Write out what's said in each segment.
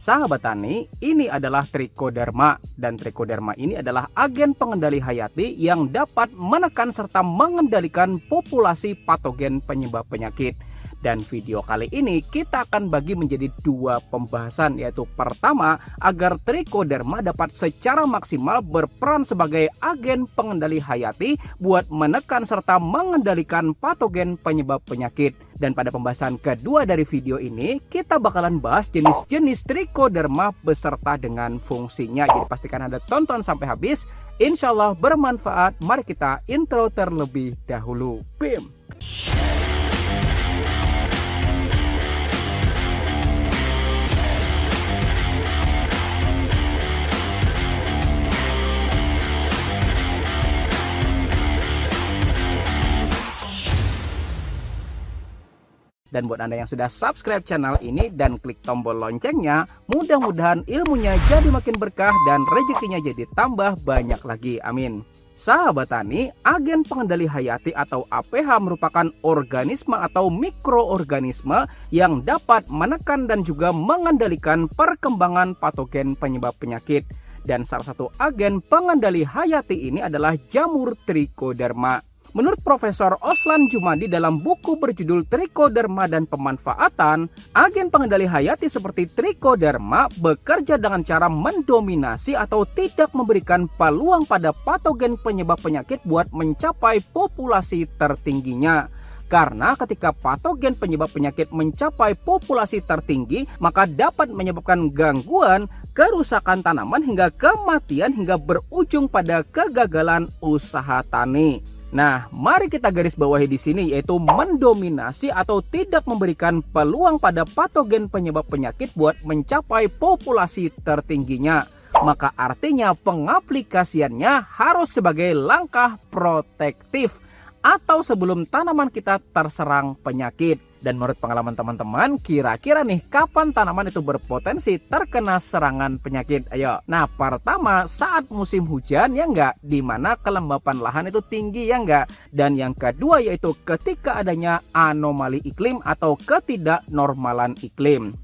Sahabat tani, ini adalah Trichoderma dan Trichoderma ini adalah agen pengendali hayati yang dapat menekan serta mengendalikan populasi patogen penyebab penyakit. Dan video kali ini kita akan bagi menjadi dua pembahasan, yaitu pertama, agar Trichoderma dapat secara maksimal berperan sebagai agen pengendali hayati buat menekan serta mengendalikan patogen penyebab penyakit. Dan pada pembahasan kedua dari video ini kita bakalan bahas jenis-jenis Trichoderma beserta dengan fungsinya. Jadi pastikan Anda tonton sampai habis, insya Allah bermanfaat. Mari kita intro terlebih dahulu. Bim. Dan buat Anda yang sudah subscribe channel ini dan klik tombol loncengnya, mudah-mudahan ilmunya jadi makin berkah dan rezekinya jadi tambah banyak lagi. Amin. Sahabat tani, agen pengendali hayati atau APH merupakan organisme atau mikroorganisme yang dapat menekan dan juga mengendalikan perkembangan patogen penyebab penyakit. Dan salah satu agen pengendali hayati ini adalah jamur Trichoderma. Menurut Profesor Oslan Jumadi dalam buku berjudul Trichoderma dan Pemanfaatan, agen pengendali hayati seperti Trichoderma bekerja dengan cara mendominasi atau tidak memberikan peluang pada patogen penyebab penyakit buat mencapai populasi tertingginya. Karena ketika patogen penyebab penyakit mencapai populasi tertinggi, maka dapat menyebabkan gangguan, kerusakan tanaman hingga kematian hingga berujung pada kegagalan usaha tani. Nah, mari kita garis bawahi di sini, yaitu mendominasi atau tidak memberikan peluang pada patogen penyebab penyakit buat mencapai populasi tertingginya. Maka artinya pengaplikasiannya harus sebagai langkah protektif atau sebelum tanaman kita terserang penyakit. Dan menurut pengalaman teman-teman, kira-kira nih kapan tanaman itu berpotensi terkena serangan penyakit? Ayo. Nah, pertama saat musim hujan ya enggak, di mana kelembapan lahan itu tinggi ya enggak. Dan yang kedua yaitu ketika adanya anomali iklim atau ketidaknormalan iklim.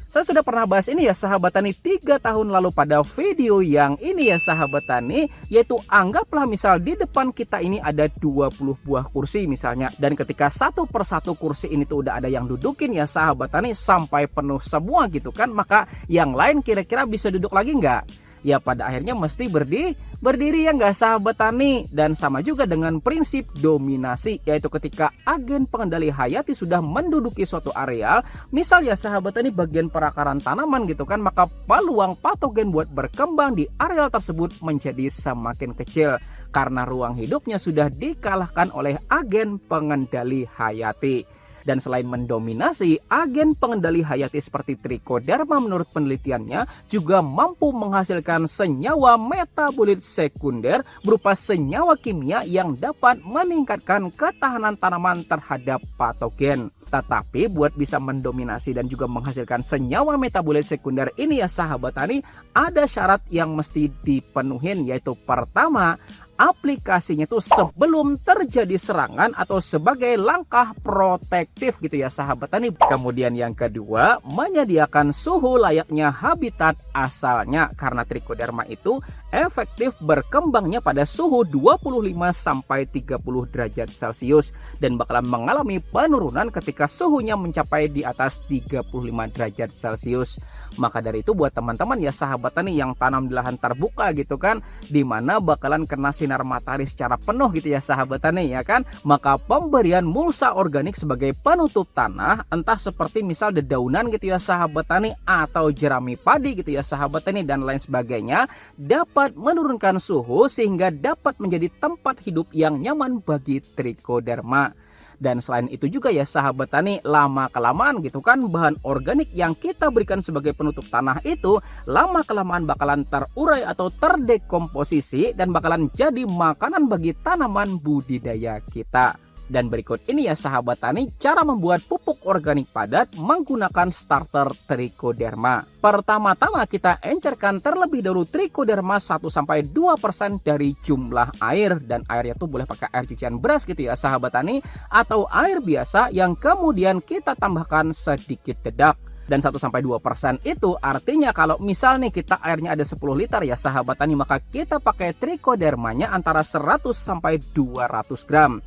Saya sudah pernah bahas ini ya sahabat tani 3 tahun lalu pada video yang ini ya sahabat tani, yaitu anggaplah misal di depan kita ini ada 20 buah kursi misalnya, dan ketika satu persatu kursi ini tuh udah ada yang dudukin ya sahabat tani sampai penuh semua gitu kan, maka yang lain kira-kira bisa duduk lagi nggak? Ya pada akhirnya mesti berdiri ya nggak sahabat tani. Dan sama juga dengan prinsip dominasi, yaitu ketika agen pengendali hayati sudah menduduki suatu areal, misal ya sahabat tani bagian perakaran tanaman gitu kan, maka peluang patogen buat berkembang di areal tersebut menjadi semakin kecil karena ruang hidupnya sudah dikalahkan oleh agen pengendali hayati. Dan selain mendominasi, agen pengendali hayati seperti Trichoderma menurut penelitiannya juga mampu menghasilkan senyawa metabolit sekunder berupa senyawa kimia yang dapat meningkatkan ketahanan tanaman terhadap patogen. Tetapi buat bisa mendominasi dan juga menghasilkan senyawa metabolit sekunder ini ya sahabat tani, ada syarat yang mesti dipenuhin, yaitu pertama, aplikasinya itu sebelum terjadi serangan atau sebagai langkah protektif gitu ya sahabat tani. Kemudian yang kedua, menyediakan suhu layaknya habitat asalnya, karena Trichoderma itu efektif berkembangnya pada suhu 25 sampai 30 derajat Celcius dan bakalan mengalami penurunan ketika suhunya mencapai di atas 35 derajat Celcius. Maka dari itu buat teman-teman ya sahabat tani yang tanam di lahan terbuka gitu kan, dimana bakalan kena sinar matahari secara penuh gitu ya sahabat tani ya kan, maka pemberian mulsa organik sebagai penutup tanah, entah seperti misal dedaunan gitu ya sahabat tani, atau jerami padi gitu ya sahabat tani dan lain sebagainya, dapat menurunkan suhu sehingga dapat menjadi tempat hidup yang nyaman bagi Trichoderma. Dan selain itu juga ya sahabat tani, lama kelamaan gitu kan, bahan organik yang kita berikan sebagai penutup tanah itu lama kelamaan bakalan terurai atau terdekomposisi dan bakalan jadi makanan bagi tanaman budidaya kita. Dan berikut ini ya sahabat tani, cara membuat pupuk organik padat menggunakan starter Trichoderma. Pertama-tama kita encerkan terlebih dahulu Trichoderma 1-2% dari jumlah air, dan airnya tuh boleh pakai air cucian beras gitu ya sahabat tani, atau air biasa yang kemudian kita tambahkan sedikit dedak. Dan 1-2% itu artinya kalau misal nih kita airnya ada 10 liter ya sahabat tani, maka kita pakai trichodermanya antara 100-200 gram.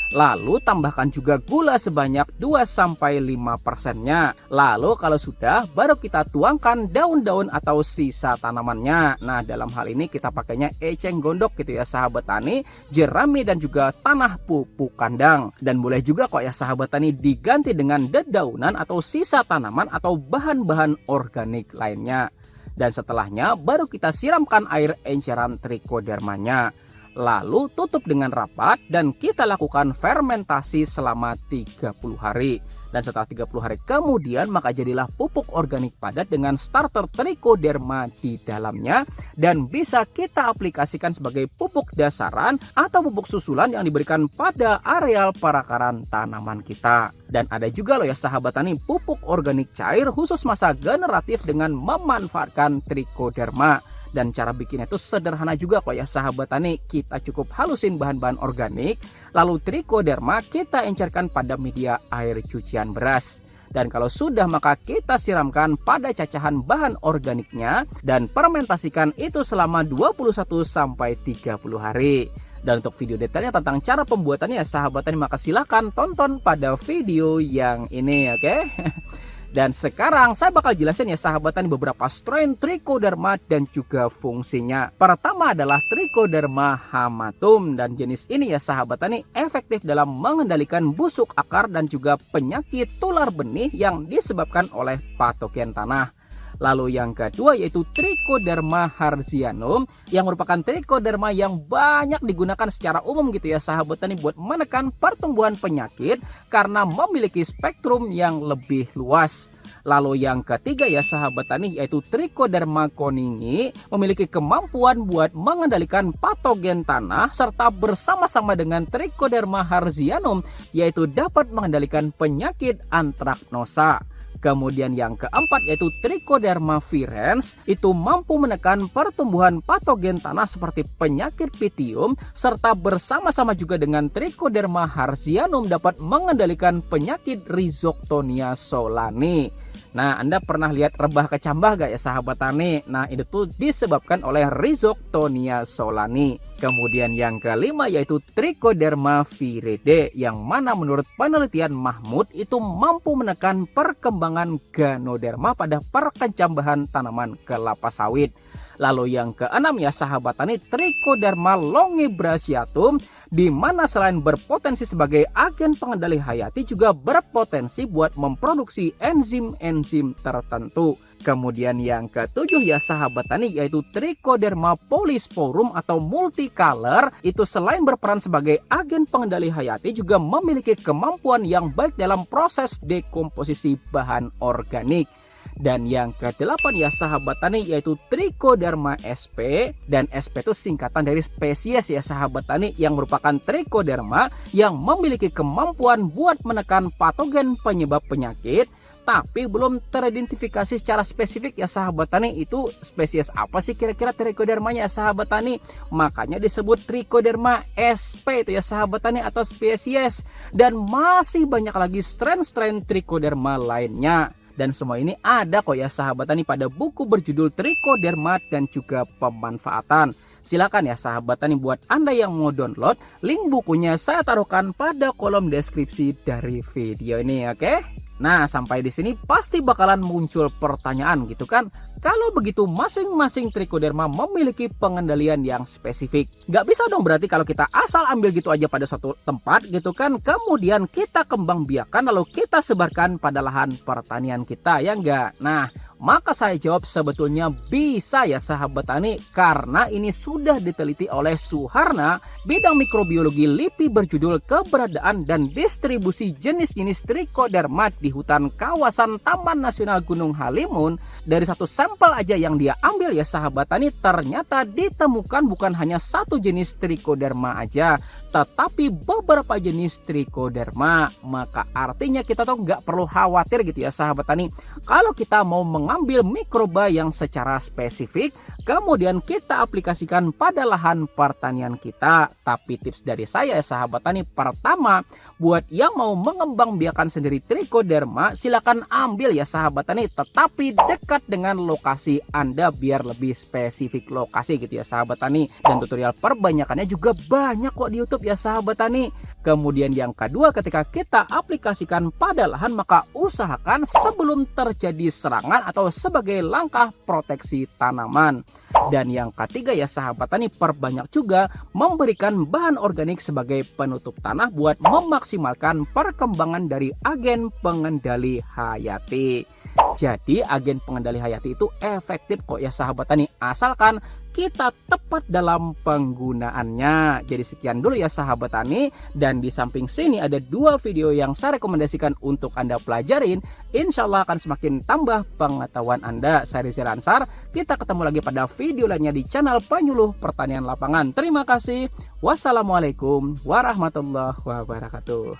Lalu tambahkan juga gula sebanyak 2-5%-nya. Lalu kalau sudah, baru kita tuangkan daun-daun atau sisa tanamannya. Nah, dalam hal ini kita pakainya eceng gondok gitu ya sahabat tani, jerami dan juga tanah pupuk kandang. Dan boleh juga kok ya sahabat tani diganti dengan dedaunan atau sisa tanaman atau bahan-bahan organik lainnya. Dan setelahnya baru kita siramkan air enceran trichodermanya. Lalu tutup dengan rapat dan kita lakukan fermentasi selama 30 hari. Dan setelah 30 hari kemudian maka jadilah pupuk organik padat dengan starter trichoderma di dalamnya. Dan bisa kita aplikasikan sebagai pupuk dasaran atau pupuk susulan yang diberikan pada areal perakaran tanaman kita. Dan ada juga loh ya sahabat tani pupuk organik cair khusus masa generatif dengan memanfaatkan trichoderma. Dan cara bikinnya itu sederhana juga kok ya sahabat tani. Kita cukup halusin bahan-bahan organik, lalu trichoderma kita encerkan pada media air cucian beras. Dan kalau sudah maka kita siramkan pada cacahan bahan organiknya dan fermentasikan itu selama 21-30 hari. Dan untuk video detailnya tentang cara pembuatannya ya sahabat tani, maka silahkan tonton pada video yang ini, oke? Dan sekarang saya bakal jelasin ya sahabat tani beberapa strain trichoderma dan juga fungsinya. Pertama adalah trichoderma hamatum, dan jenis ini ya sahabat tani efektif dalam mengendalikan busuk akar dan juga penyakit tular benih yang disebabkan oleh patogen tanah. Lalu yang kedua yaitu Trichoderma harzianum, yang merupakan trichoderma yang banyak digunakan secara umum gitu ya sahabat tani buat menekan pertumbuhan penyakit karena memiliki spektrum yang lebih luas. Lalu yang ketiga ya sahabat tani yaitu Trichoderma koningi, memiliki kemampuan buat mengendalikan patogen tanah serta bersama-sama dengan Trichoderma harzianum yaitu dapat mengendalikan penyakit antraknosa. Kemudian yang keempat yaitu Trichoderma virens, itu mampu menekan pertumbuhan patogen tanah seperti penyakit pitium serta bersama-sama juga dengan Trichoderma harzianum dapat mengendalikan penyakit Rhizoctonia solani. Nah, Anda pernah lihat rebah kecambah gak ya sahabat tani? Nah, itu tuh disebabkan oleh Rhizoctonia solani. Kemudian yang kelima yaitu Trichoderma viride, yang mana menurut penelitian Mahmud itu mampu menekan perkembangan ganoderma pada perkecambahan tanaman kelapa sawit. Lalu yang keenam ya sahabat tani Trichoderma longibrasciatum, di mana selain berpotensi sebagai agen pengendali hayati juga berpotensi buat memproduksi enzim-enzim tertentu. Kemudian yang ketujuh ya sahabat tani yaitu Trichoderma polysporum atau multicolor, itu selain berperan sebagai agen pengendali hayati juga memiliki kemampuan yang baik dalam proses dekomposisi bahan organik. Dan yang kedelapan ya sahabat tani yaitu Trichoderma sp, dan sp itu singkatan dari spesies ya sahabat tani, yang merupakan trichoderma yang memiliki kemampuan buat menekan patogen penyebab penyakit tapi belum teridentifikasi secara spesifik ya sahabat tani. Itu spesies apa sih kira-kira trichodermanya ya sahabat tani? Makanya disebut Trichoderma sp itu ya sahabat tani atau spesies. Dan masih banyak lagi strain-strain trichoderma lainnya. Dan semua ini ada kok ya sahabat tani pada buku berjudul Trichoderma dan juga pemanfaatan. Silakan ya sahabat tani buat Anda yang mau download, link bukunya saya taruhkan pada kolom deskripsi dari video ini, oke? Nah, sampai di sini pasti bakalan muncul pertanyaan gitu kan. Kalau begitu masing-masing trichoderma memiliki pengendalian yang spesifik. Nggak bisa dong berarti kalau kita asal ambil gitu aja pada suatu tempat gitu kan. Kemudian kita kembang biakan lalu kita sebarkan pada lahan pertanian kita, ya enggak? Nah, maka saya jawab sebetulnya bisa ya sahabat tani, karena ini sudah diteliti oleh Suharna, bidang mikrobiologi LIPI, berjudul Keberadaan dan Distribusi Jenis-jenis Trichoderma di Hutan Kawasan Taman Nasional Gunung Halimun. Dari satu sampel aja yang dia ambil ya sahabat tani, ternyata ditemukan bukan hanya satu jenis Trichoderma aja, tetapi beberapa jenis Trichoderma. Maka artinya kita tuh nggak perlu khawatir gitu ya sahabat tani, kalau kita mau mengambil mikroba yang secara spesifik, kemudian kita aplikasikan pada lahan pertanian kita. Tapi tips dari saya sahabat tani, pertama, buat yang mau mengembangbiakan sendiri trichoderma, silakan ambil ya sahabat tani, tetapi dekat dengan lokasi Anda biar lebih spesifik lokasi gitu ya sahabat tani. Dan tutorial perbanyakannya juga banyak kok di YouTube ya sahabat tani. Kemudian yang kedua, ketika kita aplikasikan pada lahan, maka usahakan sebelum terjadi serangan atau sebagai langkah proteksi tanaman. Dan yang ketiga ya sahabat tani, perbanyak juga memberikan bahan organik sebagai penutup tanah buat memaksimalkan perkembangan dari agen pengendali hayati. Jadi agen pengendali hayati itu efektif kok ya sahabat tani, asalkan kita tepat dalam penggunaannya. Jadi sekian dulu ya sahabat tani, dan di samping sini ada 2 video yang saya rekomendasikan untuk Anda pelajarin. Insya Allah akan semakin tambah pengetahuan Anda. Saya Rizal Ansar, kita ketemu lagi pada video lainnya di channel Penyuluh Pertanian Lapangan. Terima kasih. Wassalamualaikum warahmatullahi wabarakatuh.